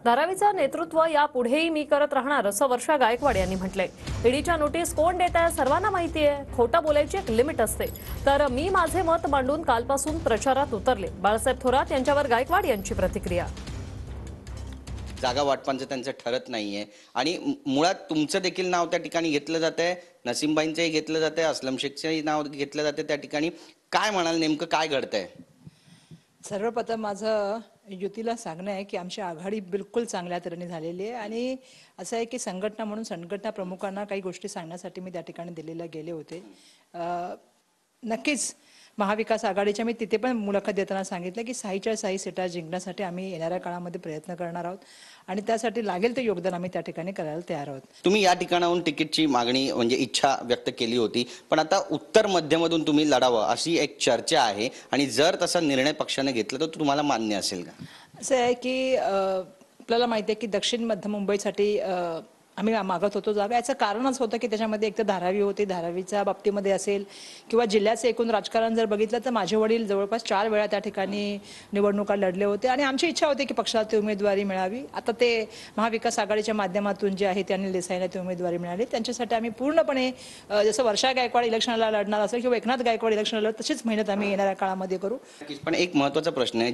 धारावीचं नेतृत्व यापुढेही मी करत राहणार असं वर्षा गायकवाड यांनी म्हटलंय। ईडीच्या नोटीस कोण देत आहे सर्वांना माहिती आहे। खोटं बोलायची एक लिमिट असते। तर मी माझे मत मांडून कालपासून प्रचारात उतरले। बाळासाहेब थोरात यांच्यावर गायकवाड यांची प्रतिक्रिया। जागा वाटपांचं त्यांचं ठरत नाहीये आणि मुळात तुमचं देखील नाव त्या ठिकाणी घेतलं जातंय, नसीमबाईंचंही घेतलं जातंय, अस्लम शेखचंही नाव घेतलं जातंय त्या ठिकाणी। काय म्हणाल, नेमकं काय घडतंय? सर्वप्रथम माझं युतीला सांगणं आहे की आमची आघाडी बिलकुल चांगल्या तऱ्हेने झालेली आहे आणि असं आहे की संघटना म्हणून संघटना प्रमुखांना काही गोष्टी सांगण्यासाठी मी त्या ठिकाणी दिल्लीला गेले होते। नक्कीच महाविकास आघाडीच्या मी तिथे पण मुलाखत देताना सांगितलं की 6च्या 6 सीटा जिंकण्यासाठी आम्ही येणाऱ्या काळामध्ये प्रयत्न करणार आहोत आणि त्यासाठी लागेल ते योगदान आम्ही त्या ठिकाणी करायला तयार आहोत। तुम्ही या ठिकाणाहून तिकीटची मागणी म्हणजे इच्छा व्यक्त केली होती, पण आता उत्तर मध्यमधून तुम्ही लढावं अशी एक चर्चा आहे आणि जर तसा निर्णय पक्षाने घेतला तर तुम्हाला मान्य असेल का? असं आहे की आपल्याला माहिती आहे की दक्षिण मध्य मुंबईसाठी आम्ही मागत होतो जागा। याचं कारणच होतं की त्याच्यामध्ये एक तर धारावी होती, धारावीच्या बाबतीमध्ये असेल किंवा जिल्ह्याचं एकूण राजकारण जर बघितलं तर माझे वडील जवळपास 4 वेळा त्या ठिकाणी निवडणुका लढले होते आणि आमची इच्छा होती की पक्षाला ती उमेदवारी मिळावी। आता ते महाविकास आघाडीच्या माध्यमातून जे आहे ते अनिल देसाईंना ती उमेदवारी मिळाली। त्यांच्यासाठी आम्ही पूर्णपणे जसं वर्षा गायकवाड इलेक्शनला लढणार असेल किंवा एकनाथ गायकवाड इलेक्शनला लढणार तशीच मेहनत आम्ही येणाऱ्या काळामध्ये करू। पण एक महत्त्वाचा प्रश्न आहे,